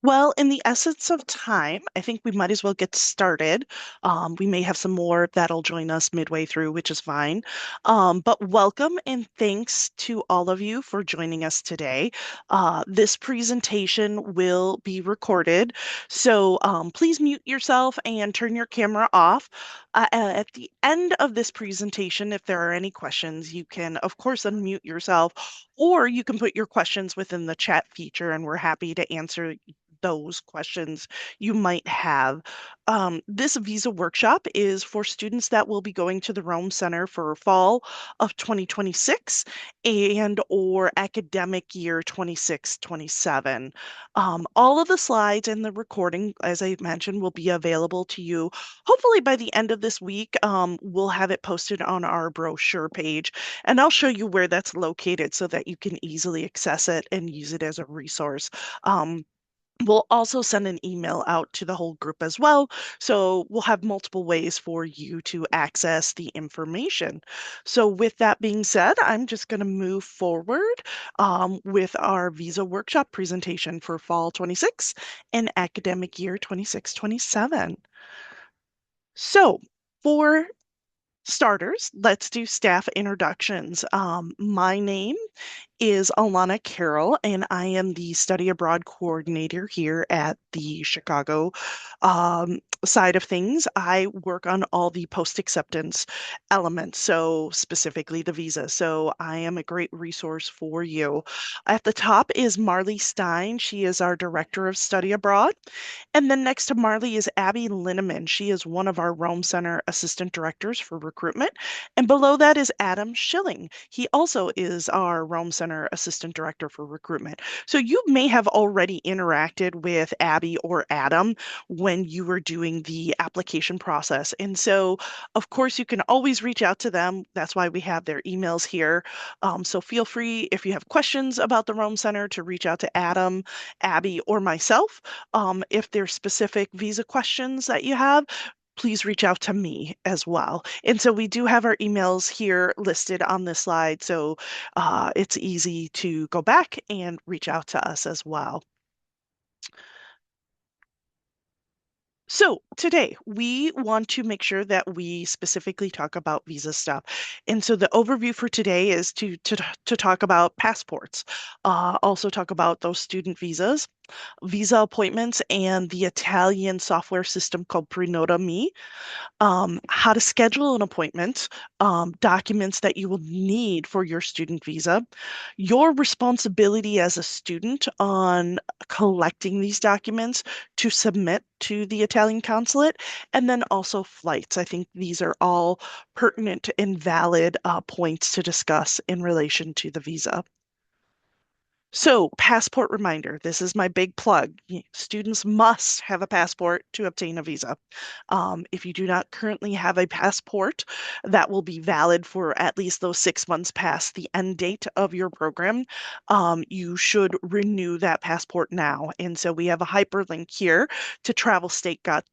Well, in the essence of time, I think we might as well get started. We may have some more that'll join us midway through, which is fine. But welcome and thanks to all of you for joining us today. This presentation will be recorded, so please mute yourself and turn your camera off. At the end of this presentation, if there are any questions, you can, of course, unmute yourself, or you can put your questions within the chat feature, and we're happy to answer those questions you might have. This visa workshop is for students that will be going to the Rome Center for fall of 2026 and or academic year 26-27. All of the slides and the recording, as I mentioned, will be available to you hopefully by the end of this week. We'll have it posted on our brochure page, and I'll show you where that's located so that you can easily access it and use it as a resource. We'll also send an email out to the whole group as well. So we'll have multiple ways for you to access the information. So with that being said, I'm just going to move forward with our visa workshop presentation for fall 26 and academic year 26-27. So for starters, let's do staff introductions. My name is Alana Carroll, and I am the study abroad coordinator here at the Chicago side of things. I work on all the post acceptance elements, so specifically the visa. So I am a great resource for you. At the top is Marley Stein. She is our director of study abroad. And then next to Marley is Abby Linneman. She is one of our Rome Center assistant directors for recruitment. And below that is Adam Schilling. He also is our Rome Center assistant director for recruitment. So you may have already interacted with Abby or Adam when you were doing the application process. And so, of course, you can always reach out to them. That's why we have their emails here. So feel free, if you have questions about the Rome Center, to reach out to Adam, Abby, or myself. If there's specific visa questions that you have, please reach out to me as well. And so we do have our emails here listed on this slide, so it's easy to go back and reach out to us as well. So today we want to make sure that we specifically talk about visa stuff. And so the overview for today is to talk about passports, also talk about those student visas, visa appointments, and the Italian software system called Prenota Me, how to schedule an appointment, documents that you will need for your student visa, your responsibility as a student on collecting these documents to submit to the Italian consulate, and then also flights. I think these are all pertinent and valid points to discuss in relation to the visa. So, passport reminder. This is my big plug. Students must have a passport to obtain a visa. If you do not currently have a passport that will be valid for at least those 6 months past the end date of your program, you should renew that passport now. And so we have a hyperlink here to travelstate.gov.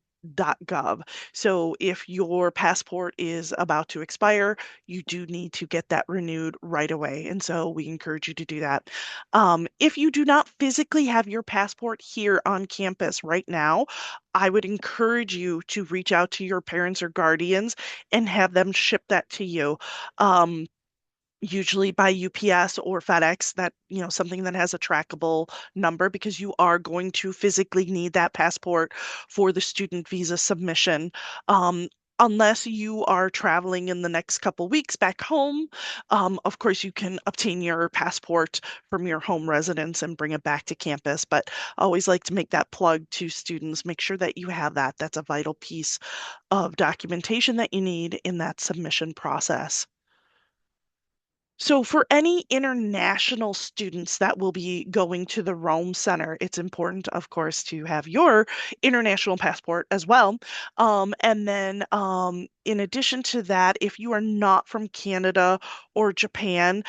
So if your passport is about to expire, you do need to get that renewed right away. And so we encourage you to do that. If you do not physically have your passport here on campus right now, I would encourage you to reach out to your parents or guardians and have them ship that to you. Usually by UPS or FedEx, that, something that has a trackable number, because you are going to physically need that passport for the student visa submission. Unless you are traveling in the next couple weeks back home, of course, you can obtain your passport from your home residence and bring it back to campus. But I always like to make that plug to students. Make sure that you have that. That's a vital piece of documentation that you need in that submission process. So for any international students that will be going to the Rome Center, it's important, of course, to have your international passport as well. And then in addition to that, if you are not from Canada or Japan,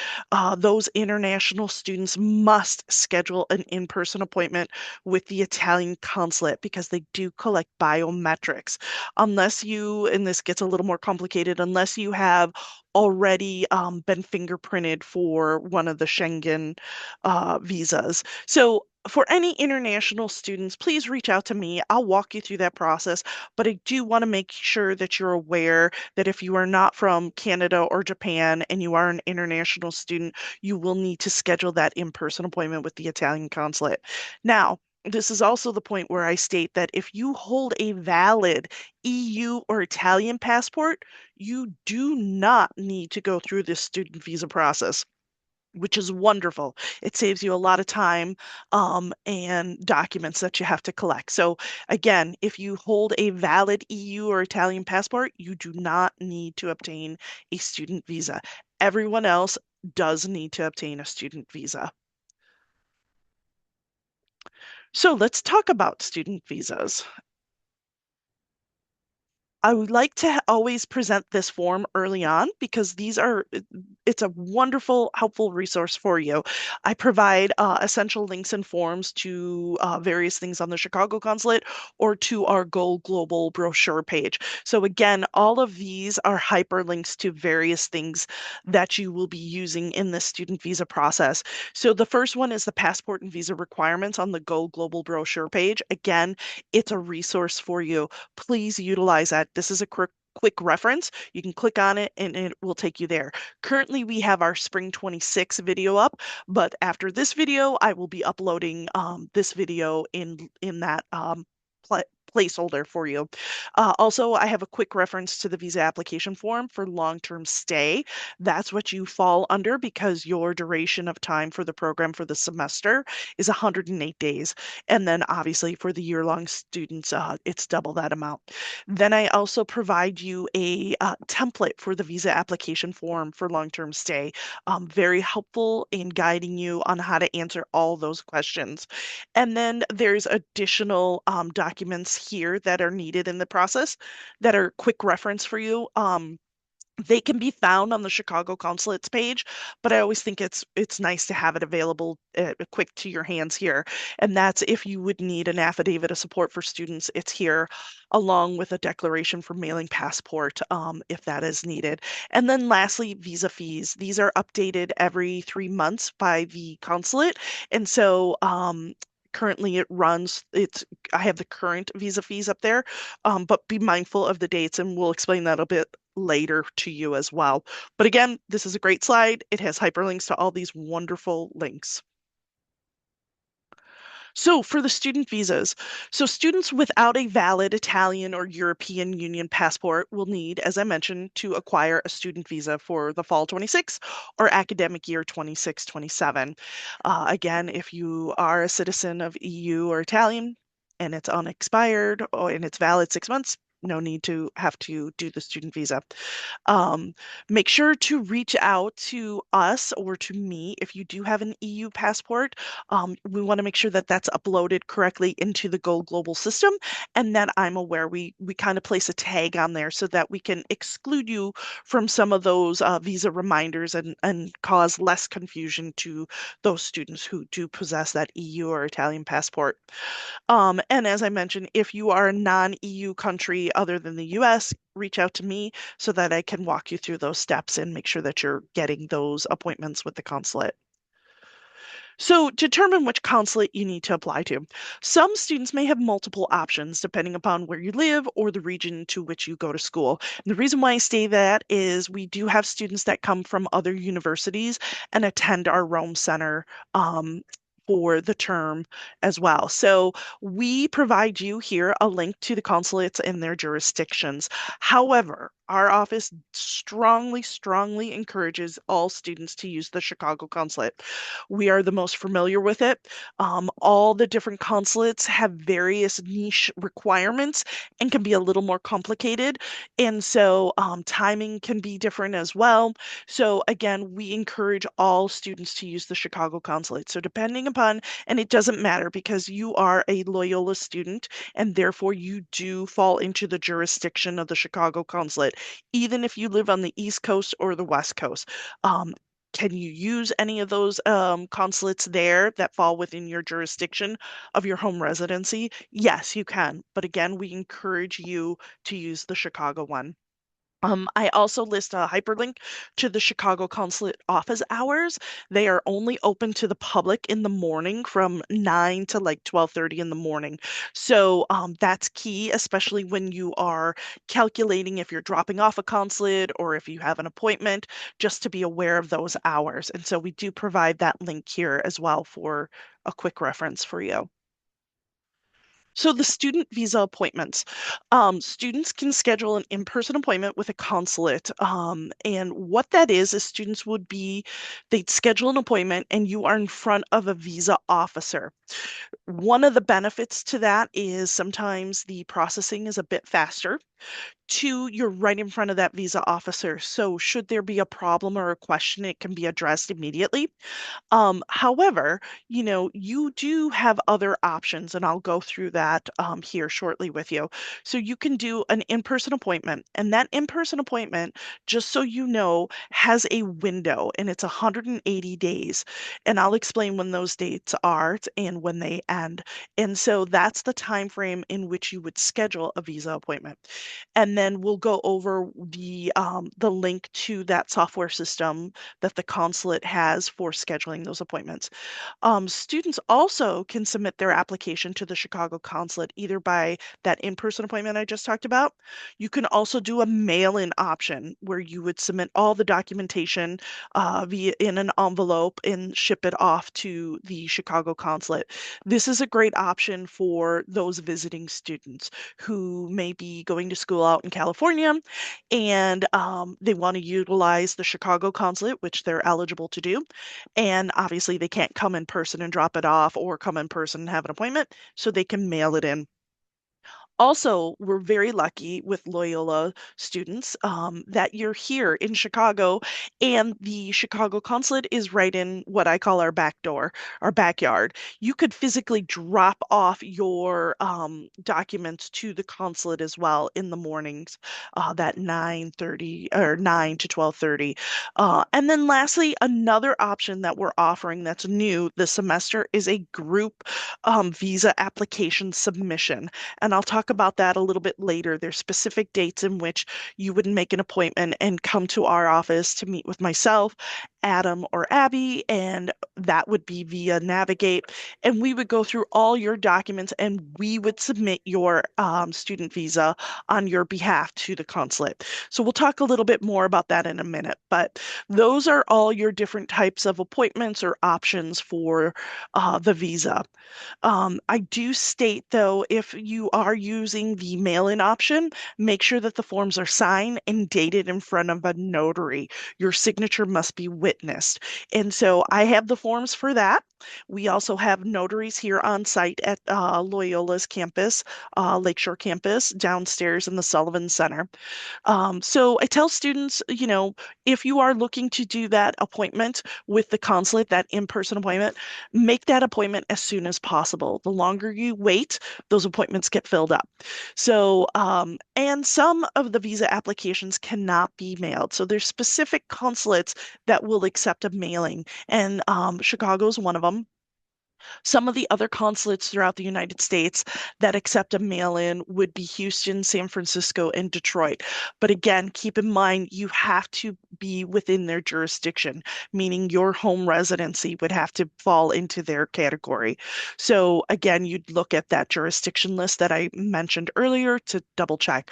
those international students must schedule an in-person appointment with the Italian consulate because they do collect biometrics. Unless you, and this gets a little more complicated, unless you have already been fingerprinted for one of the Schengen visas. So for any international students, please reach out to me. I'll walk you through that process, but I do want to make sure that you're aware that if you are not from Canada or Japan and you are an international student, you will need to schedule that in-person appointment with the Italian consulate. Now, this is also the point where I state that if you hold a valid EU or Italian passport, you do not need to go through this student visa process, which is wonderful. It saves you a lot of time and documents that you have to collect. So again, if you hold a valid EU or Italian passport, you do not need to obtain a student visa. Everyone else does need to obtain a student visa. So let's talk about student visas. I would like to always present this form early on because it's a wonderful, helpful resource for you. I provide essential links and forms to various things on the Chicago Consulate or to our Go Global brochure page. So again, all of these are hyperlinks to various things that you will be using in the student visa process. So the first one is the passport and visa requirements on the Go Global brochure page. Again, it's a resource for you. Please utilize that. This is a quick reference. You can click on it and it will take you there. Currently, we have our Spring 26 video up, but after this video, I will be uploading this video in that placeholder for you. Also, I have a quick reference to the visa application form for long-term stay. That's what you fall under because your duration of time for the program for the semester is 108 days. And then obviously for the year-long students, it's double that amount. Then I also provide you a template for the visa application form for long-term stay. Very helpful in guiding you on how to answer all those questions. And then there's additional documents here that are needed in the process that are quick reference for you. They can be found on the Chicago Consulate's page, but I always think it's nice to have it available quick to your hands here. And that's if you would need an affidavit of support for students, it's here along with a declaration for mailing passport if that is needed. And then lastly, visa fees. These are updated every 3 months by the consulate. And so currently I have the current visa fees up there, but be mindful of the dates and we'll explain that a bit later to you as well. But again, this is a great slide. It has hyperlinks to all these wonderful links. So for the student visas, so students without a valid Italian or European Union passport will need, as I mentioned, to acquire a student visa for the fall 26 or academic year 26-27. Again, if you are a citizen of EU or Italian and it's unexpired and it's valid 6 months, no need to have to do the student visa. Make sure to reach out to us or to me if you do have an EU passport. We want to make sure that that's uploaded correctly into the Go Global system and that I'm aware we kind of place a tag on there so that we can exclude you from some of those visa reminders and cause less confusion to those students who do possess that EU or Italian passport. And as I mentioned, if you are a non-EU country other than the US, reach out to me so that I can walk you through those steps and make sure that you're getting those appointments with the consulate. So determine which consulate you need to apply to. Some students may have multiple options depending upon where you live or the region to which you go to school. And the reason why I say that is we do have students that come from other universities and attend our Rome Center for the term as well. So we provide you here a link to the consulates and their jurisdictions. However, our office strongly encourages all students to use the Chicago Consulate. We are the most familiar with it. All the different consulates have various niche requirements and can be a little more complicated. And so timing can be different as well. So again, we encourage all students to use the Chicago Consulate. So depending upon, and it doesn't matter because you are a Loyola student and therefore you do fall into the jurisdiction of the Chicago Consulate, even if you live on the East Coast or the West Coast. Can you use any of those consulates there that fall within your jurisdiction of your home residency? Yes, you can. But again, we encourage you to use the Chicago one. I also list a hyperlink to the Chicago Consulate office hours. They are only open to the public in the morning from 9 to like 12:30 in the morning. So that's key, especially when you are calculating if you're dropping off a consulate or if you have an appointment, just to be aware of those hours. And so we do provide that link here as well for a quick reference for you. So the student visa appointments. Students can schedule an in-person appointment with a consulate. And what that is students would be, they'd schedule an appointment and you are in front of a visa officer. One of the benefits to that is sometimes the processing is a bit faster. Two, you're right in front of that visa officer. So should there be a problem or a question, it can be addressed immediately. However, you do have other options, and I'll go through that here shortly with you. So you can do an in-person appointment, and that in-person appointment, just so you know, has a window, and it's 180 days. And I'll explain when those dates are and when they end. And so that's the time frame in which you would schedule a visa appointment. And then we'll go over the link to that software system that the consulate has for scheduling those appointments. Students also can submit their application to the Chicago consulate either by that in-person appointment I just talked about. You can also do a mail-in option where you would submit all the documentation via in an envelope and ship it off to the Chicago consulate. This is a great option for those visiting students who may be going to school out in California and they want to utilize the Chicago consulate, which they're eligible to do. And obviously, they can't come in person and drop it off or come in person and have an appointment, so they can mail it in. Also, we're very lucky with Loyola students that you're here in Chicago, and the Chicago consulate is right in what I call our back door, our backyard. You could physically drop off your documents to the consulate as well in the mornings, that 9:30 or 9 to 12:30. And then lastly, another option that we're offering that's new this semester is a group visa application submission. And I'll talk about that a little bit later. There's specific dates in which you would make an appointment and come to our office to meet with myself, Adam, or Abby, and that would be via Navigate. And we would go through all your documents and we would submit your student visa on your behalf to the consulate. So we'll talk a little bit more about that in a minute, but those are all your different types of appointments or options for the visa. I do state though, if you are using the mail-in option, make sure that the forms are signed and dated in front of a notary. Your signature must be witnessed. And so I have the forms for that. We also have notaries here on site at Loyola's campus, Lakeshore campus, downstairs in the Sullivan Center. So I tell students, if you are looking to do that appointment with the consulate, that in-person appointment, make that appointment as soon as possible. The longer you wait, those appointments get filled up. So, and some of the visa applications cannot be mailed. So there's specific consulates that will accept a mailing, and Chicago is one of them. Some of the other consulates throughout the United States that accept a mail-in would be Houston, San Francisco, and Detroit. But again, keep in mind you have to be within their jurisdiction, meaning your home residency would have to fall into their category. So again, you'd look at that jurisdiction list that I mentioned earlier to double check.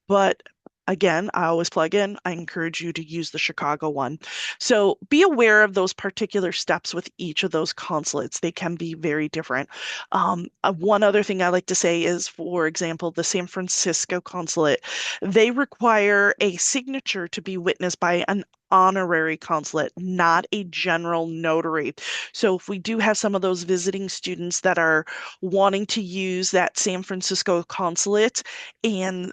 But again, I always plug in. I encourage you to use the Chicago one. So be aware of those particular steps with each of those consulates. They can be very different. One other thing I like to say is, for example, the San Francisco consulate, they require a signature to be witnessed by an honorary consulate, not a general notary. So if we do have some of those visiting students that are wanting to use that San Francisco consulate and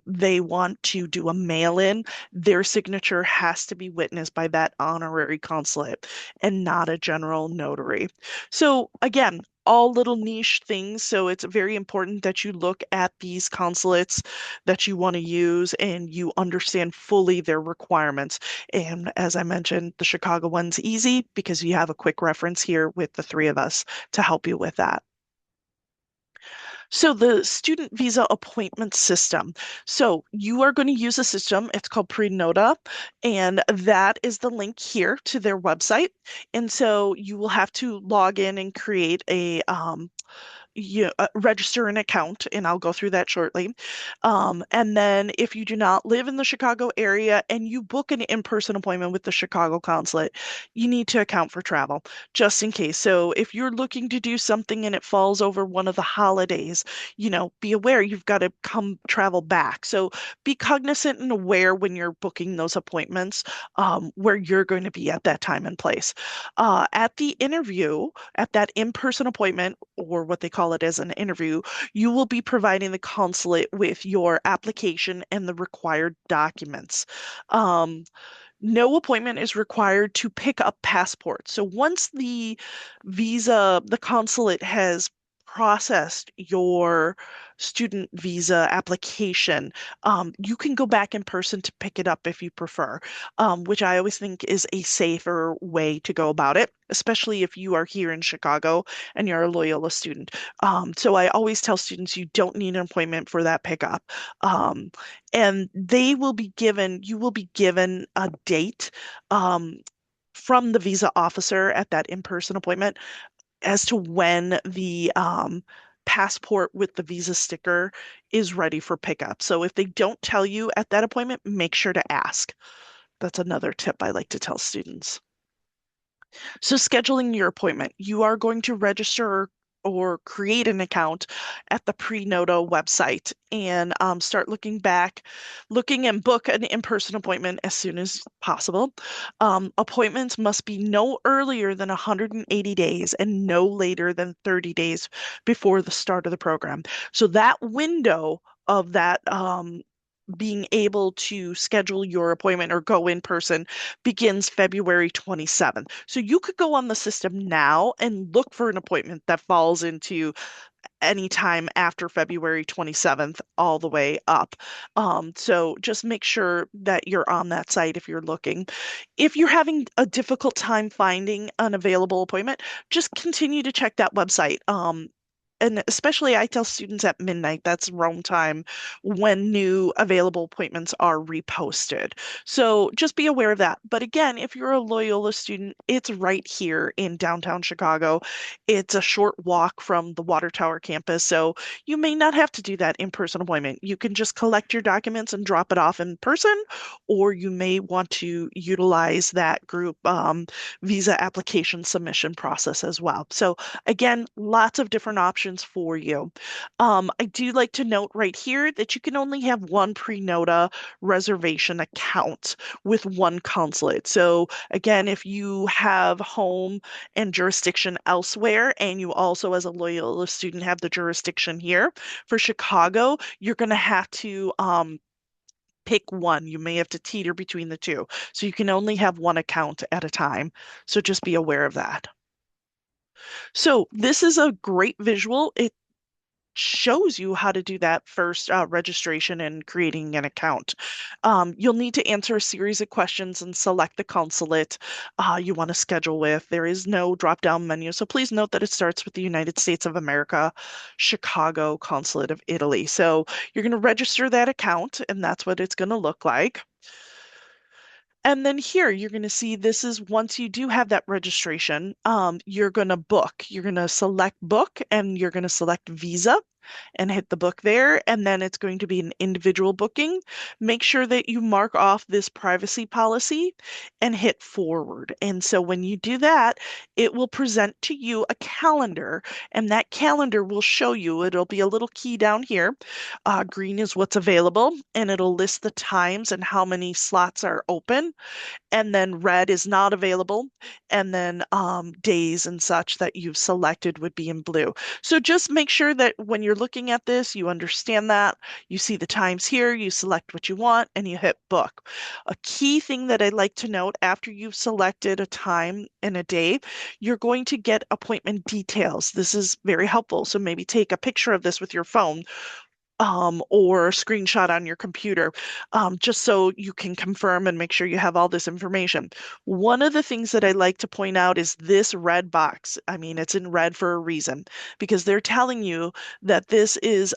they want to do a mail-in, their signature has to be witnessed by that honorary consulate and not a general notary. So again, all little niche things. So it's very important that you look at these consulates that you want to use and you understand fully their requirements. And as I mentioned, the Chicago one's easy because you have a quick reference here with the three of us to help you with that. So the student visa appointment system. So you are going to use a system. It's called Prenota, and that is the link here to their website. And so you will have to log in and create a register an account, and I'll go through that shortly. And then if you do not live in the Chicago area and you book an in-person appointment with the Chicago consulate, you need to account for travel just in case. So if you're looking to do something and it falls over one of the holidays, be aware you've got to come travel back. So be cognizant and aware when you're booking those appointments, where you're going to be at that time and place. At the interview, at that in-person appointment, or what they call it as an interview, you will be providing the consulate with your application and the required documents. Um, no appointment is required to pick up passports. So once the consulate has processed your student visa application, you can go back in person to pick it up if you prefer, which I always think is a safer way to go about it, especially if you are here in Chicago and you're a Loyola student. So I always tell students you don't need an appointment for that pickup. Um, and you will be given a date um, from the visa officer at that in-person appointment as to when the passport with the visa sticker is ready for pickup. So if they don't tell you at that appointment, make sure to ask. That's another tip I like to tell students. So scheduling your appointment, you are going to register or create an account at the Prenoto website and start looking and book an in-person appointment as soon as possible. Appointments must be no earlier than 180 days and no later than 30 days before the start of the program. So that window of that being able to schedule your appointment or go in person begins February 27th. So you could go on the system now and look for an appointment that falls into any time after February 27th all the way up. So just make sure that you're on that site if you're looking. If you're having a difficult time finding an available appointment, just continue to check that website. And especially I tell students at midnight, that's Rome time, when new available appointments are reposted. So just be aware of that. But again, if you're a Loyola student, it's right here in downtown Chicago. It's a short walk from the Water Tower campus. So you may not have to do that in-person appointment. You can just collect your documents and drop it off in person, or you may want to utilize that group visa application submission process as well. So again, lots of different options for you. I do like to note right here that you can only have one Prenota reservation account with one consulate. So again, if you have home and jurisdiction elsewhere, and you also, as a Loyola student, have the jurisdiction here for Chicago, you're going to have to pick one. You may have to teeter between the two. So you can only have one account at a time. So just be aware of that. So this is a great visual. It shows you how to do that first registration and creating an account. You'll need to answer a series of questions and select the consulate you want to schedule with. There is no drop-down menu, so please note that it starts with the United States of America, Chicago Consulate of Italy. So you're going to register that account, and that's what it's going to look like. And then here you're going to see this is once you do have that registration, you're going to book. You're going to select book and you're going to select visa and hit the book there. And then it's going to be an individual booking. Make sure that you mark off this privacy policy and hit forward. And so when you do that, it will present to you a calendar, and that calendar will show you, it'll be a little key down here. Green is what's available, and it'll list the times and how many slots are open, and then red is not available, and then days and such that you've selected would be in blue. So just make sure that when you're looking at this, you understand that. You see the times here, you select what you want, and you hit book. A key thing that I'd like to note, after you've selected a time and a day, you're going to get appointment details. This is very helpful. So maybe take a picture of this with your phone. or a screenshot on your computer, just so you can confirm and make sure you have all this information. One of the things that I like to point out is this red box. I mean, it's in red for a reason because they're telling you that this is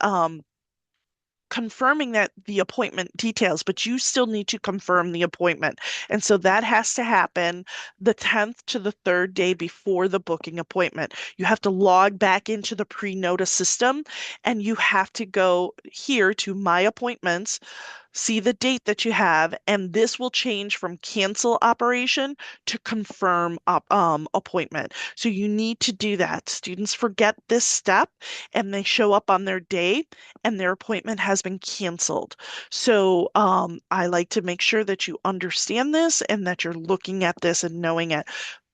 confirming that the appointment details, but you still need to confirm the appointment. And so that has to happen the 10th to the third day before the booking appointment. You have to log back into the pre-notice system and you have to go here to My Appointments, see the date that you have, and this will change from cancel operation to confirm appointment. So you need to do that. Students forget this step and they show up on their day and their appointment has been canceled. So I like to make sure that you understand this and that you're looking at this and knowing it.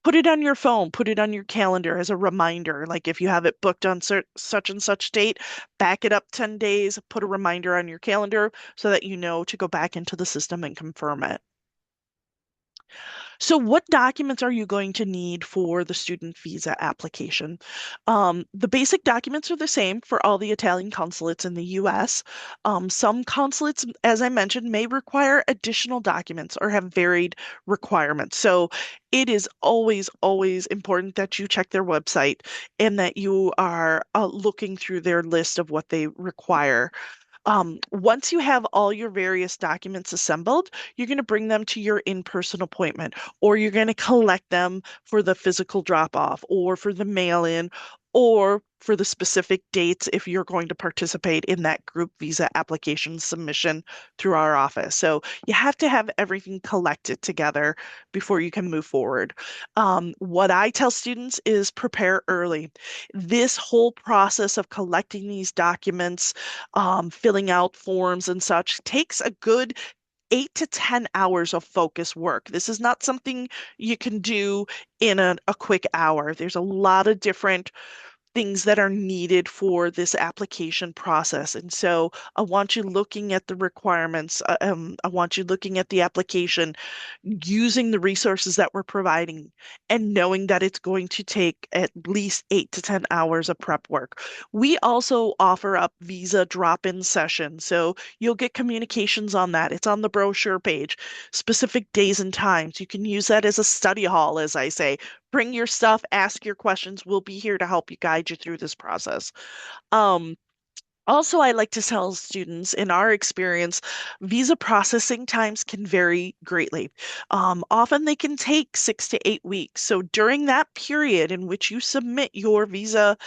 Put it on your phone, put it on your calendar as a reminder. Like if you have it booked on such and such date, back it up 10 days, put a reminder on your calendar so that you know to go back into the system and confirm it. So what documents are you going to need for the student visa application? The basic documents are the same for all the Italian consulates in the US. Some consulates, as I mentioned, may require additional documents or have varied requirements. So it is always, always important that you check their website and that you are looking through their list of what they require. Once you have all your various documents assembled, you're going to bring them to your in-person appointment, or you're going to collect them for the physical drop-off, or for the mail-in, or for the specific dates if you're going to participate in that group visa application submission through our office. So you have to have everything collected together before you can move forward. What I tell students is prepare early. This whole process of collecting these documents, filling out forms and such takes a good 8 to 10 hours of focus work. This is not something you can do in a quick hour. There's a lot of different things that are needed for this application process. And so I want you looking at the requirements. I want you looking at the application, using the resources that we're providing, and knowing that it's going to take at least 8 to 10 hours of prep work. We also offer up visa drop-in sessions. So you'll get communications on that. It's on the brochure page, specific days and times. You can use that as a study hall, as I say. Bring your stuff, ask your questions. We'll be here to help you guide you through this process. Um, Also, I like to tell students, in our experience, visa processing times can vary greatly. Often they can take 6 to 8 weeks. So during that period in which you submit your visa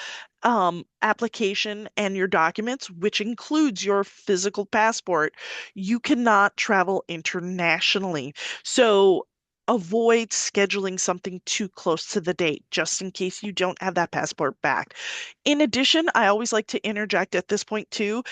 application and your documents, which includes your physical passport, you cannot travel internationally. So avoid scheduling something too close to the date, just in case you don't have that passport back. In addition, I always like to interject at this point too,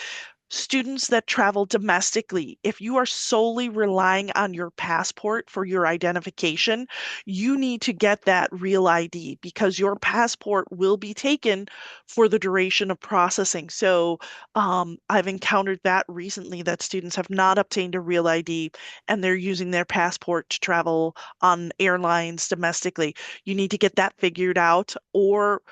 students that travel domestically, if you are solely relying on your passport for your identification, you need to get that real ID because your passport will be taken for the duration of processing. So I've encountered that recently that students have not obtained a real ID and they're using their passport to travel on airlines domestically. You need to get that figured out or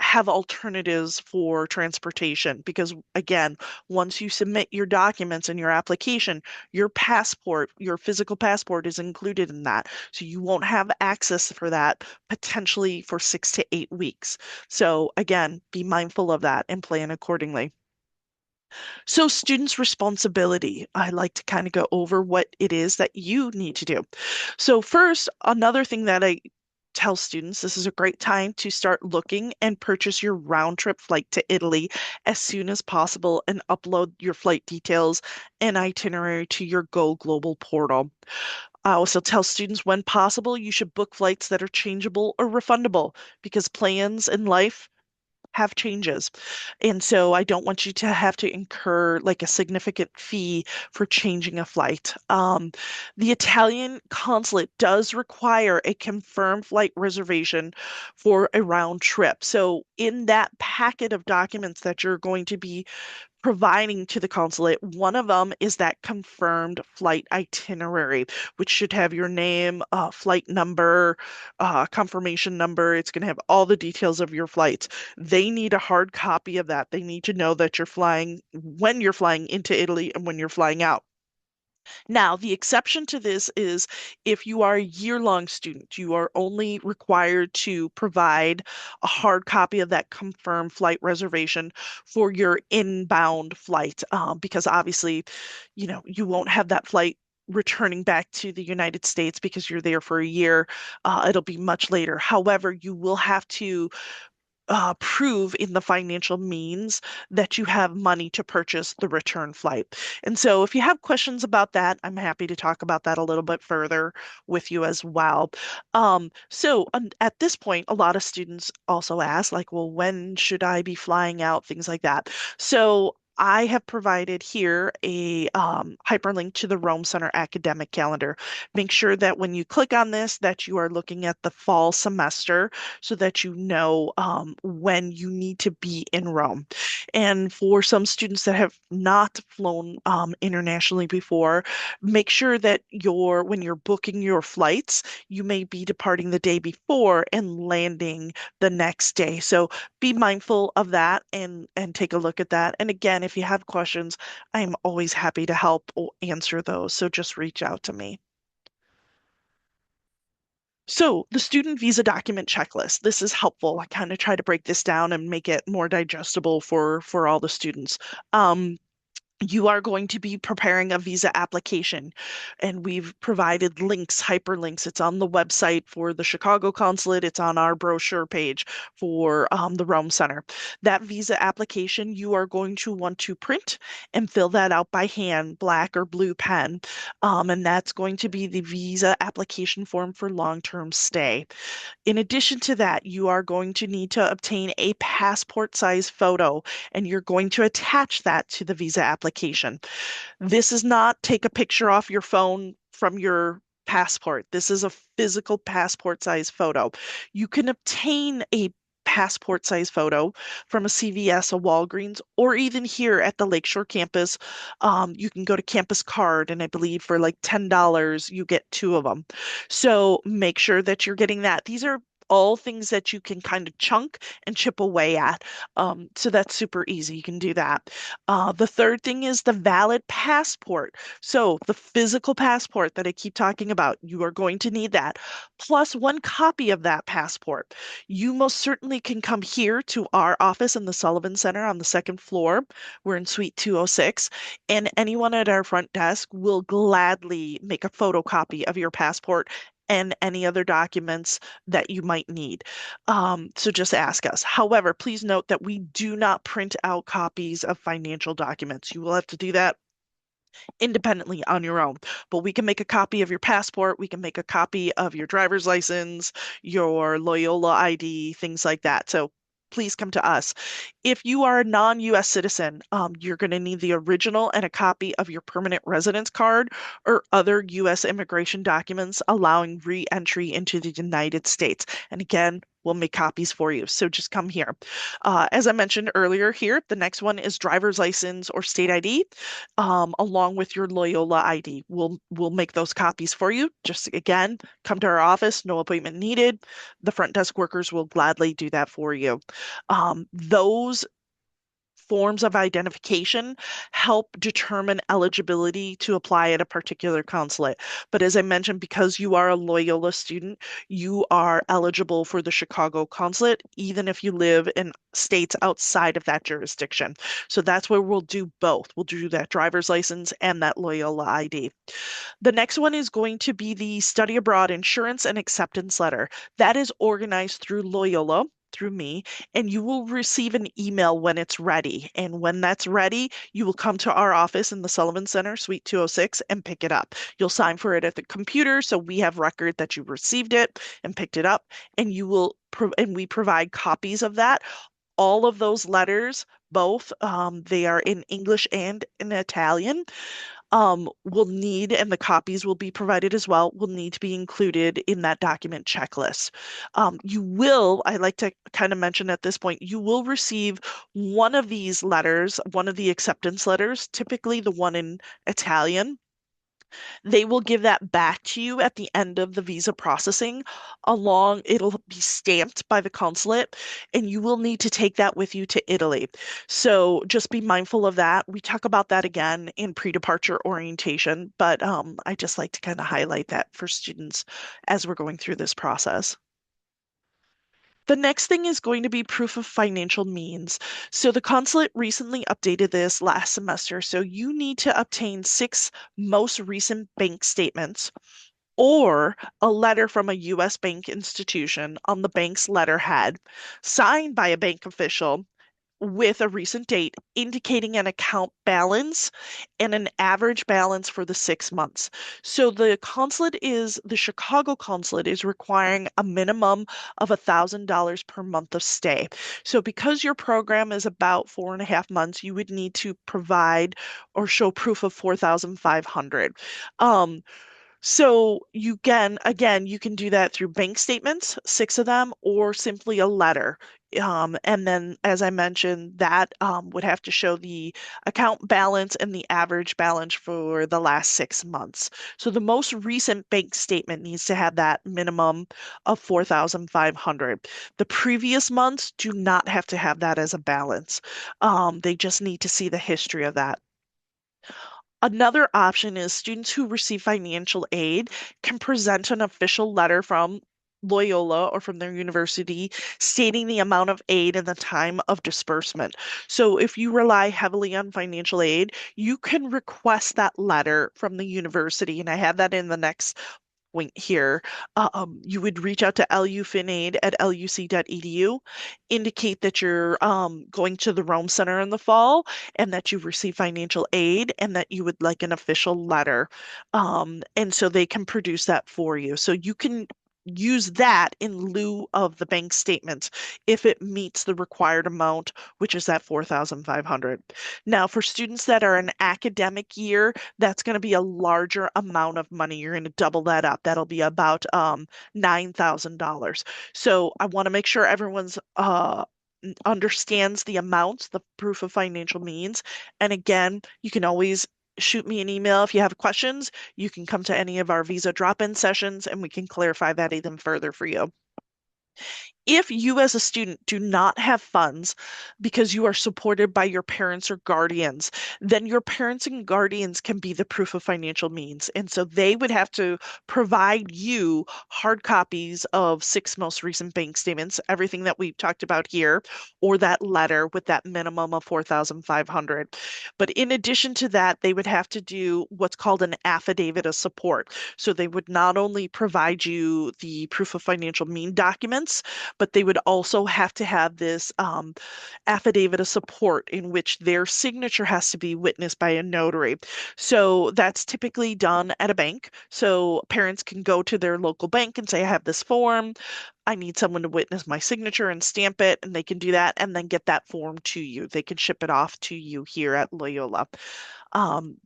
have alternatives for transportation because again, once you submit your documents and your application, your passport, your physical passport is included in that. So you won't have access for that potentially for 6 to 8 weeks. So again, be mindful of that and plan accordingly. So students' responsibility, I like to kind of go over what it is that you need to do. So first, another thing that I tell students, this is a great time to start looking and purchase your round trip flight to Italy as soon as possible and upload your flight details and itinerary to your Go Global portal. I also tell students when possible, you should book flights that are changeable or refundable because plans in life have changes. And so I don't want you to have to incur like a significant fee for changing a flight. The Italian consulate does require a confirmed flight reservation for a round trip. So in that packet of documents that you're going to be providing to the consulate. One of them is that confirmed flight itinerary, which should have your name, flight number, confirmation number. It's going to have all the details of your flights. They need a hard copy of that. They need to know that you're flying when you're flying into Italy and when you're flying out. Now, the exception to this is if you are a year-long student, you are only required to provide a hard copy of that confirmed flight reservation for your inbound flight, because obviously, you won't have that flight returning back to the United States because you're there for a year. It'll be much later. However, you will have to prove in the financial means that you have money to purchase the return flight. And so, if you have questions about that, I'm happy to talk about that a little bit further with you as well. At this point, a lot of students also ask, like, well, when should I be flying out? Things like that. So, I have provided here a hyperlink to the Rome Center academic calendar. Make sure that when you click on this, that you are looking at the fall semester so that you know when you need to be in Rome. And for some students that have not flown internationally before, make sure that when you're booking your flights, you may be departing the day before and landing the next day. So be mindful of that and take a look at that. And again, if you have questions, I'm always happy to help or answer those. So just reach out to me. So the student visa document checklist, this is helpful. I kind of try to break this down and make it more digestible for all the students. You are going to be preparing a visa application, and we've provided links, hyperlinks. It's on the website for the Chicago consulate. It's on our brochure page for the Rome Center. That visa application, you are going to want to print and fill that out by hand, black or blue pen. And that's going to be the visa application form for long-term stay. In addition to that, you are going to need to obtain a passport size photo, and you're going to attach that to the visa application. This is not take a picture off your phone from your passport. This is a physical passport size photo. You can obtain a passport size photo from a CVS, a Walgreens, or even here at the Lakeshore campus. You can go to Campus Card, and I believe for like $10, you get two of them. So make sure that you're getting that. These are all things that you can kind of chunk and chip away at. So that's super easy. You can do that. The third thing is the valid passport. So the physical passport that I keep talking about, you are going to need that, plus one copy of that passport. You most certainly can come here to our office in the Sullivan Center on the second floor. We're in Suite 206, and anyone at our front desk will gladly make a photocopy of your passport and any other documents that you might need. So just ask us. However, please note that we do not print out copies of financial documents. You will have to do that independently on your own. But we can make a copy of your passport, we can make a copy of your driver's license, your Loyola ID, things like that. So please come to us. If you are a non-US citizen, you're going to need the original and a copy of your permanent residence card or other US immigration documents allowing re-entry into the United States. And again, we'll make copies for you. So just come here. As I mentioned earlier here, the next one is driver's license or state ID, along with your Loyola ID. We'll make those copies for you. Just again, come to our office, no appointment needed. The front desk workers will gladly do that for you. Those forms of identification help determine eligibility to apply at a particular consulate. But as I mentioned, because you are a Loyola student, you are eligible for the Chicago consulate, even if you live in states outside of that jurisdiction. So that's where we'll do both. We'll do that driver's license and that Loyola ID. The next one is going to be the study abroad insurance and acceptance letter. That is organized through Loyola, through me, and you will receive an email when it's ready. And when that's ready, you will come to our office in the Sullivan Center, Suite 206, and pick it up. You'll sign for it at the computer, so we have record that you received it and picked it up, and we provide copies of that. All of those letters, both, they are in English and in Italian. will need, and the copies will be provided as well, will need to be included in that document checklist. I like to kind of mention at this point, you will receive one of these letters, one of the acceptance letters, typically the one in Italian. They will give that back to you at the end of the visa processing. It'll be stamped by the consulate, and you will need to take that with you to Italy. So just be mindful of that. We talk about that again in pre-departure orientation, but I just like to kind of highlight that for students as we're going through this process. The next thing is going to be proof of financial means. So the consulate recently updated this last semester. So you need to obtain 6 most recent bank statements or a letter from a U.S. bank institution on the bank's letterhead, signed by a bank official with a recent date indicating an account balance and an average balance for the 6 months. So the Chicago consulate is requiring a minimum of $1,000 per month of stay. So because your program is about 4.5 months, you would need to provide or show proof of 4,500. Um, so you can do that through bank statements, 6 of them, or simply a letter. And then, as I mentioned, that would have to show the account balance and the average balance for the last 6 months. So the most recent bank statement needs to have that minimum of 4,500. The previous months do not have to have that as a balance. They just need to see the history of that. Another option is students who receive financial aid can present an official letter from Loyola or from their university stating the amount of aid and the time of disbursement. So if you rely heavily on financial aid, you can request that letter from the university. And I have that in the next point here. You would reach out to LUFinaid at luc.edu, indicate that you're going to the Rome Center in the fall and that you've received financial aid and that you would like an official letter. And so they can produce that for you. So you can use that in lieu of the bank statement if it meets the required amount, which is that 4,500. Now, for students that are an academic year, that's going to be a larger amount of money. You're going to double that up. That'll be about $9,000. So I want to make sure everyone's understands the amounts, the proof of financial means. And again, you can always shoot me an email if you have questions. You can come to any of our visa drop-in sessions and we can clarify that even further for you. If you as a student do not have funds because you are supported by your parents or guardians, then your parents and guardians can be the proof of financial means. And so they would have to provide you hard copies of 6 most recent bank statements, everything that we've talked about here, or that letter with that minimum of 4,500. But in addition to that, they would have to do what's called an affidavit of support. So they would not only provide you the proof of financial mean documents, but they would also have to have this affidavit of support in which their signature has to be witnessed by a notary. So that's typically done at a bank. So parents can go to their local bank and say, I have this form. I need someone to witness my signature and stamp it, and they can do that and then get that form to you. They can ship it off to you here at Loyola.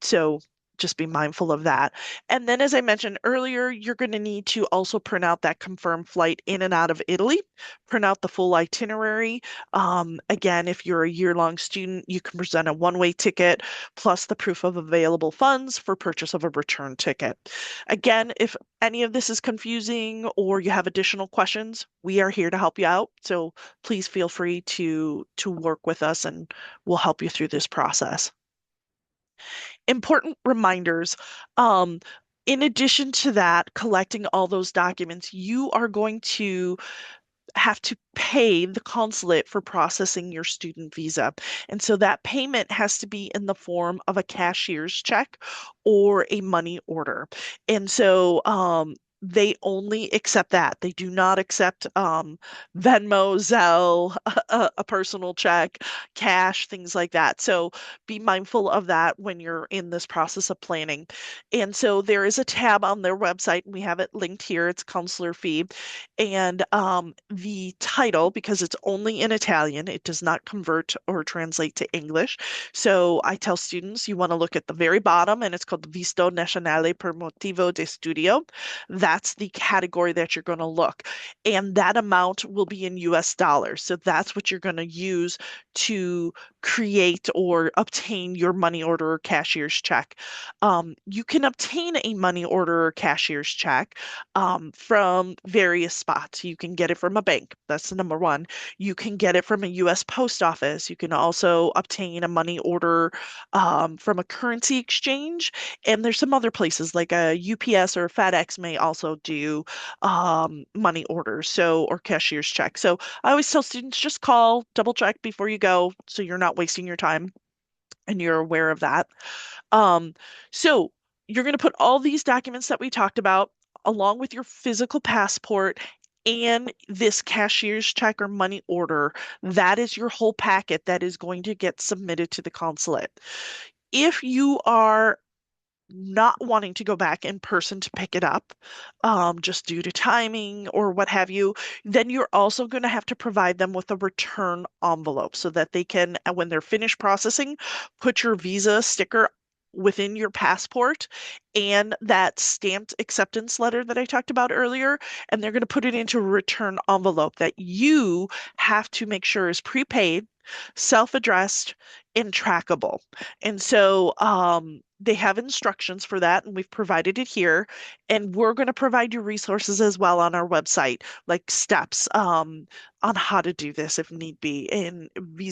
So just be mindful of that. And then, as I mentioned earlier, you're going to need to also print out that confirmed flight in and out of Italy, print out the full itinerary. Again, if you're a year-long student, you can present a one-way ticket plus the proof of available funds for purchase of a return ticket. Again, if any of this is confusing or you have additional questions, we are here to help you out. So please feel free to work with us and we'll help you through this process. Important reminders. In addition to that, collecting all those documents, you are going to have to pay the consulate for processing your student visa. And so that payment has to be in the form of a cashier's check or a money order. And so they only accept that. They do not accept Venmo, Zelle, a personal check, cash, things like that. So be mindful of that when you're in this process of planning. And so there is a tab on their website, and we have it linked here. It's counselor fee. And the title, because it's only in Italian, it does not convert or translate to English. So I tell students you want to look at the very bottom, and it's called Visto Nazionale per Motivo di Studio. That's the category that you're going to look. And that amount will be in US dollars. So that's what you're going to use to create or obtain your money order or cashier's check. You can obtain a money order or cashier's check from various spots. You can get it from a bank. That's the number one. You can get it from a US post office. You can also obtain a money order from a currency exchange. And there's some other places like a UPS or FedEx may also do money orders, so or cashier's check. So I always tell students just call, double check before you go so you're not wasting your time and you're aware of that. Um, so you're going to put all these documents that we talked about along with your physical passport and this cashier's check or money order. That is your whole packet that is going to get submitted to the consulate. If you are not wanting to go back in person to pick it up, just due to timing or what have you, then you're also going to have to provide them with a return envelope so that they can, when they're finished processing, put your Visa sticker within your passport and that stamped acceptance letter that I talked about earlier, and they're going to put it into a return envelope that you have to make sure is prepaid, self-addressed, and trackable. And so they have instructions for that, and we've provided it here. And we're going to provide you resources as well on our website, like steps on how to do this if need be. In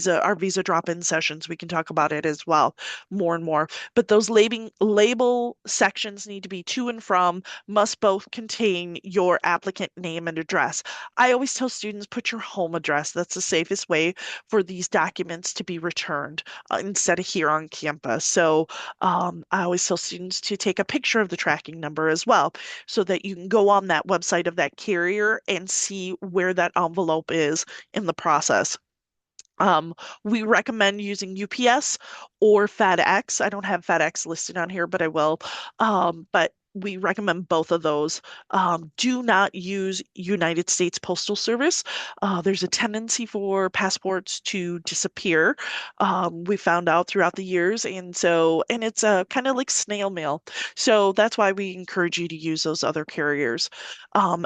our Visa drop-in sessions, we can talk about it as well, more and more. But those label sections need to be to and from, must both contain your applicant name and address. I always tell students put your home address. That's the safest way for these documents to be returned instead of here on campus. So I always tell students to take a picture of the tracking number as well so that you can go on that website of that carrier and see where that envelope is in the process. Um, we recommend using UPS or FedEx. I don't have FedEx listed on here, but I will. But we recommend both of those. Do not use United States Postal Service. There's a tendency for passports to disappear. We found out throughout the years, and it's kind of like snail mail. So that's why we encourage you to use those other carriers.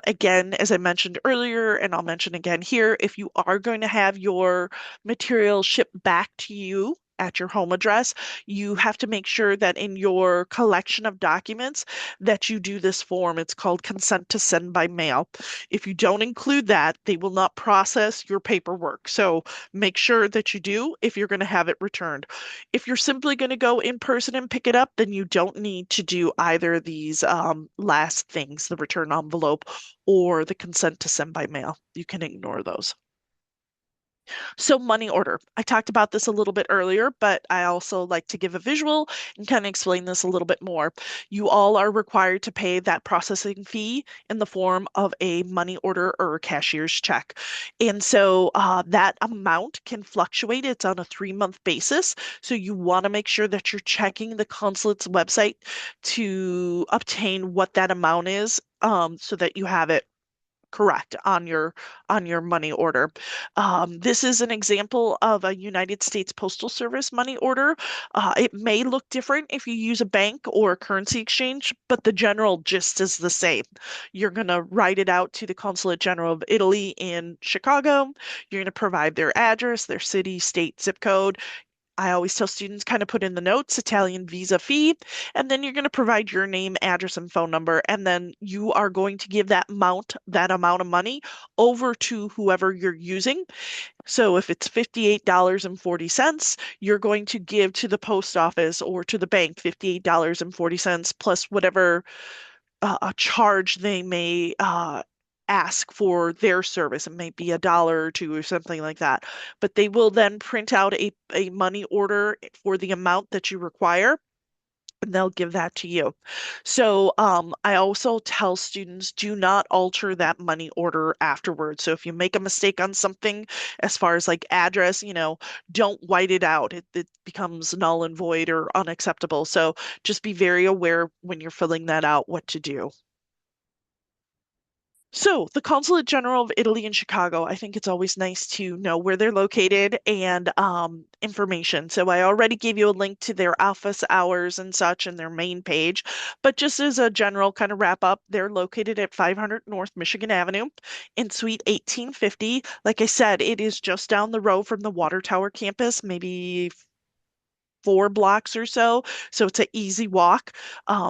Again, as I mentioned earlier, and I'll mention again here, if you are going to have your material shipped back to you at your home address, you have to make sure that in your collection of documents that you do this form. It's called consent to send by mail. If you don't include that, they will not process your paperwork. So make sure that you do if you're going to have it returned. If you're simply going to go in person and pick it up, then you don't need to do either of these last things, the return envelope or the consent to send by mail. You can ignore those. So money order. I talked about this a little bit earlier, but I also like to give a visual and kind of explain this a little bit more. You all are required to pay that processing fee in the form of a money order or a cashier's check. And so that amount can fluctuate. It's on a 3-month basis. So you want to make sure that you're checking the consulate's website to obtain what that amount is, so that you have it correct on your money order. This is an example of a United States Postal Service money order. It may look different if you use a bank or a currency exchange, but the general gist is the same. You're going to write it out to the Consulate General of Italy in Chicago. You're going to provide their address, their city, state, zip code. I always tell students kind of put in the notes Italian visa fee, and then you're going to provide your name, address, and phone number, and then you are going to give that amount of money over to whoever you're using. So if it's $58.40, you're going to give to the post office or to the bank $58.40 plus whatever a charge they may ask for their service. It may be a dollar or two or something like that. But they will then print out a money order for the amount that you require. and they'll give that to you. So I also tell students do not alter that money order afterwards. So if you make a mistake on something as far as like address, don't white it out. It becomes null and void or unacceptable. So just be very aware when you're filling that out what to do. So, the Consulate General of Italy in Chicago, I think it's always nice to know where they're located and information. So, I already gave you a link to their office hours and such and their main page. But just as a general kind of wrap up, they're located at 500 North Michigan Avenue in Suite 1850. Like I said, it is just down the road from the Water Tower campus, maybe 4 blocks or so. So it's an easy walk.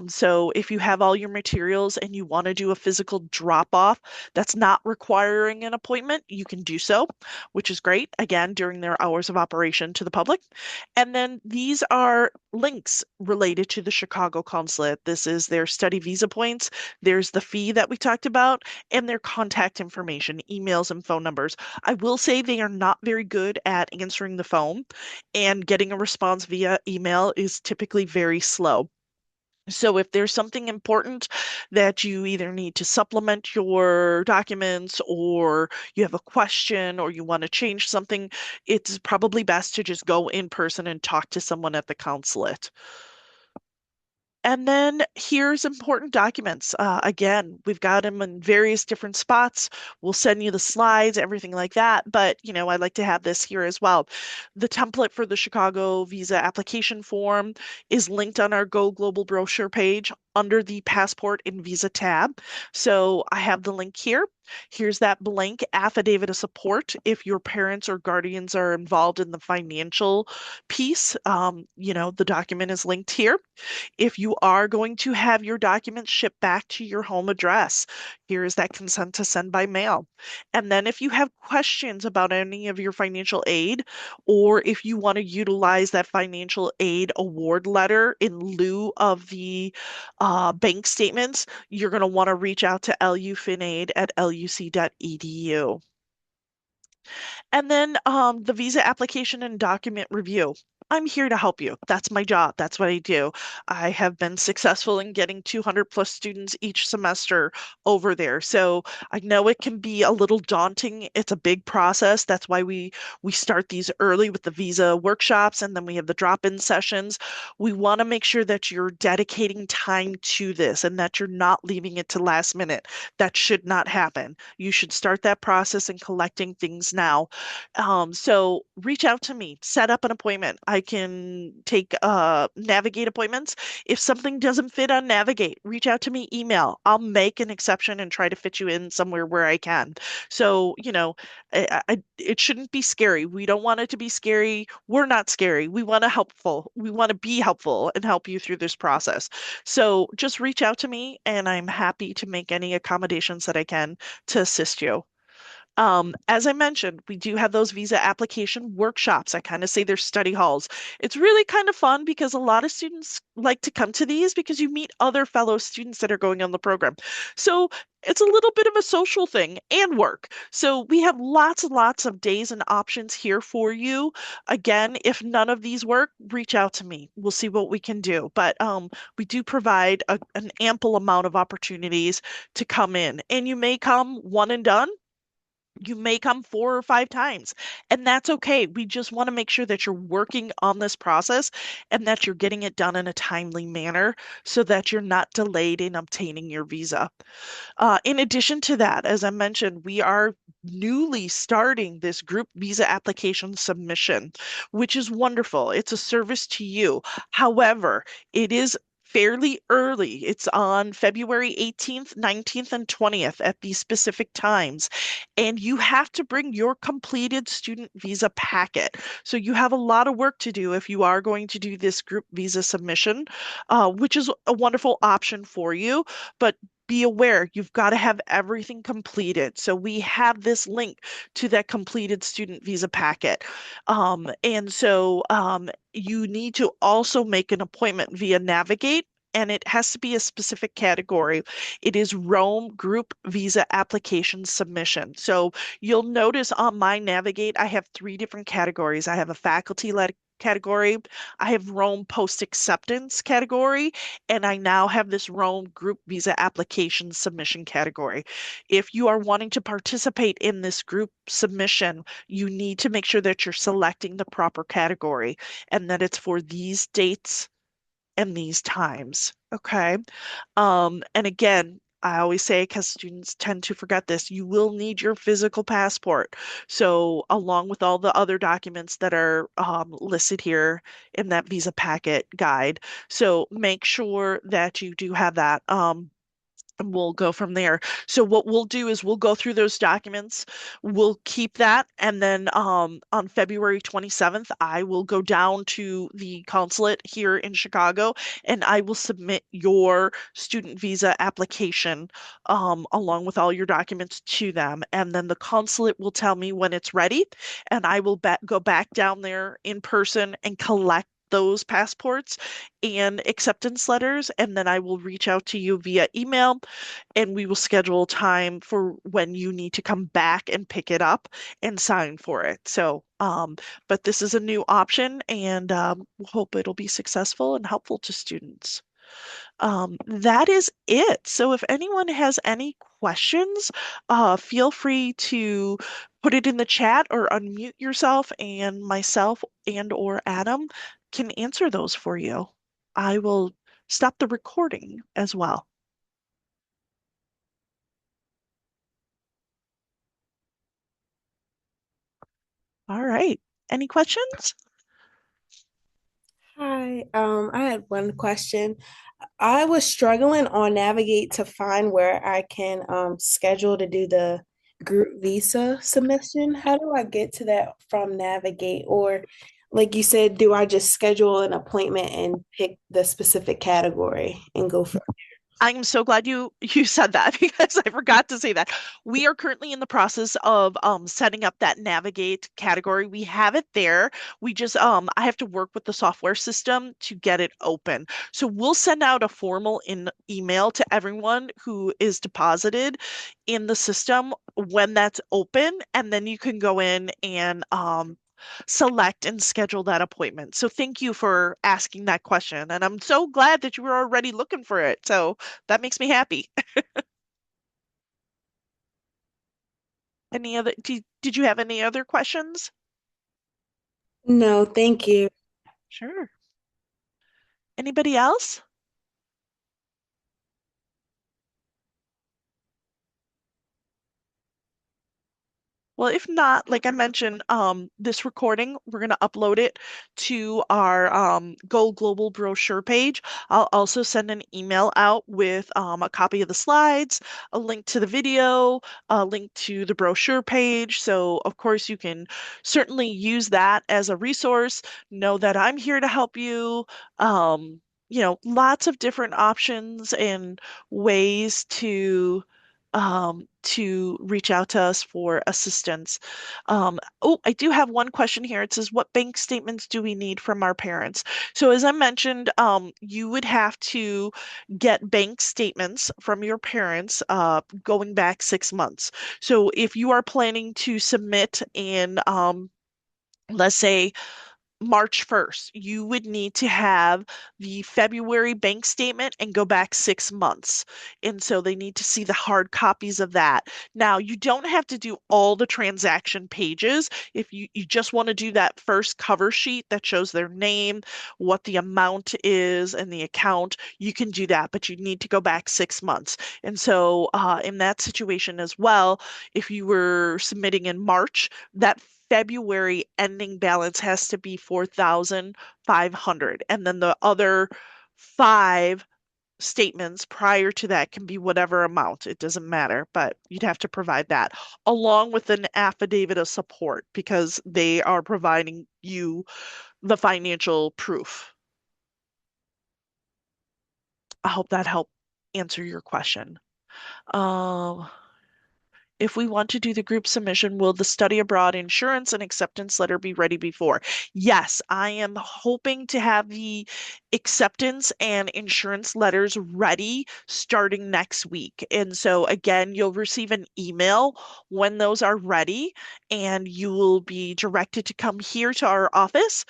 So if you have all your materials and you want to do a physical drop off that's not requiring an appointment, you can do so, which is great. Again, during their hours of operation to the public. And then these are links related to the Chicago consulate. This is their study visa points. There's the fee that we talked about and their contact information, emails and phone numbers. I will say they are not very good at answering the phone and getting a response via email is typically very slow. So if there's something important that you either need to supplement your documents or you have a question or you want to change something, it's probably best to just go in person and talk to someone at the consulate. And then here's important documents. Again, we've got them in various different spots. We'll send you the slides, everything like that. But, I'd like to have this here as well. The template for the Chicago visa application form is linked on our Go Global brochure page under the Passport and Visa tab. So I have the link here. Here's that blank affidavit of support if your parents or guardians are involved in the financial piece. The document is linked here. If you are going to have your documents shipped back to your home address, here is that consent to send by mail. And then if you have questions about any of your financial aid, or if you want to utilize that financial aid award letter in lieu of the bank statements, you're going to want to reach out to LUFinaid at luc.edu. And then the visa application and document review. I'm here to help you. That's my job. That's what I do. I have been successful in getting 200 plus students each semester over there. So I know it can be a little daunting. It's a big process. That's why we start these early with the visa workshops and then we have the drop-in sessions. We want to make sure that you're dedicating time to this and that you're not leaving it to last minute. That should not happen. You should start that process and collecting things now. So reach out to me, set up an appointment. I can take Navigate appointments. If something doesn't fit on Navigate, reach out to me, email. I'll make an exception and try to fit you in somewhere where I can. So, it shouldn't be scary. We don't want it to be scary. We're not scary. We want to helpful. We want to be helpful and help you through this process. So just reach out to me and I'm happy to make any accommodations that I can to assist you. As I mentioned, we do have those visa application workshops. I kind of say they're study halls. It's really kind of fun because a lot of students like to come to these because you meet other fellow students that are going on the program. So it's a little bit of a social thing and work. So we have lots and lots of days and options here for you. Again, if none of these work, reach out to me. We'll see what we can do. But we do provide an ample amount of opportunities to come in. And you may come one and done, you may come 4 or 5 times, and that's okay. We just want to make sure that you're working on this process and that you're getting it done in a timely manner so that you're not delayed in obtaining your visa. In addition to that, as I mentioned, we are newly starting this group visa application submission, which is wonderful. It's a service to you. However, it is fairly early. It's on February 18th, 19th, and 20th at these specific times. And you have to bring your completed student visa packet. So you have a lot of work to do if you are going to do this group visa submission, which is a wonderful option for you. But be aware, you've got to have everything completed. So we have this link to that completed student visa packet. And so you need to also make an appointment via Navigate, and it has to be a specific category. It is Rome Group Visa Application Submission. So you'll notice on my Navigate, I have 3 different categories. I have a faculty-led category. I have Rome post acceptance category, and I now have this Rome group visa application submission category. If you are wanting to participate in this group submission, you need to make sure that you're selecting the proper category and that it's for these dates and these times. Okay. And again, I always say, because students tend to forget this, you will need your physical passport. So, along with all the other documents that are listed here in that visa packet guide. So, make sure that you do have that. And we'll go from there. So what we'll do is we'll go through those documents. We'll keep that, and then on February 27th, I will go down to the consulate here in Chicago, and I will submit your student visa application along with all your documents to them. And then the consulate will tell me when it's ready, and I will go back down there in person and collect those passports and acceptance letters, and then I will reach out to you via email and we will schedule time for when you need to come back and pick it up and sign for it. So, but this is a new option and hope it'll be successful and helpful to students. That is it. So if anyone has any questions, feel free to put it in the chat or unmute yourself, and myself and or Adam can answer those for you. I will stop the recording as well. All right. Any questions? Hi, I had one question. I was struggling on Navigate to find where I can schedule to do the group visa submission. How do I get to that from Navigate? Or, like you said, do I just schedule an appointment and pick the specific category and go for I'm so glad you said that because I forgot to say that. We are currently in the process of setting up that Navigate category. We have it there. We just I have to work with the software system to get it open. So we'll send out a formal email to everyone who is deposited in the system when that's open, and then you can go in and select and schedule that appointment. So thank you for asking that question. And I'm so glad that you were already looking for it. So that makes me happy. Any other, did you have any other questions? No, thank you. Sure. Anybody else? Well, if not, like I mentioned, this recording, we're going to upload it to our Go Global brochure page. I'll also send an email out with a copy of the slides, a link to the video, a link to the brochure page. So, of course, you can certainly use that as a resource. Know that I'm here to help you. Lots of different options and ways to reach out to us for assistance. Oh, I do have one question here. It says, what bank statements do we need from our parents? So as I mentioned, you would have to get bank statements from your parents going back 6 months. So if you are planning to submit in, let's say, March 1st, you would need to have the February bank statement and go back 6 months. And so they need to see the hard copies of that. Now, you don't have to do all the transaction pages. If you just want to do that first cover sheet that shows their name, what the amount is, and the account, you can do that, but you need to go back 6 months. And so, in that situation as well, if you were submitting in March, that February ending balance has to be 4,500. And then the other five statements prior to that can be whatever amount. It doesn't matter, but you'd have to provide that along with an affidavit of support because they are providing you the financial proof. I hope that helped answer your question. Um, if we want to do the group submission, will the study abroad insurance and acceptance letter be ready before? Yes, I am hoping to have the acceptance and insurance letters ready starting next week. And so, again, you'll receive an email when those are ready, and you will be directed to come here to our office,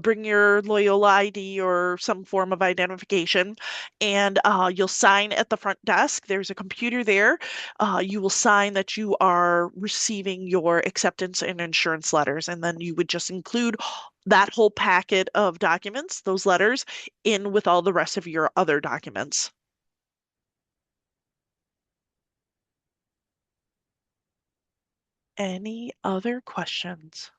bring your Loyola ID or some form of identification, and you'll sign at the front desk. There's a computer there. You will sign that you are receiving your acceptance and insurance letters, and then you would just include that whole packet of documents, those letters, in with all the rest of your other documents. Any other questions?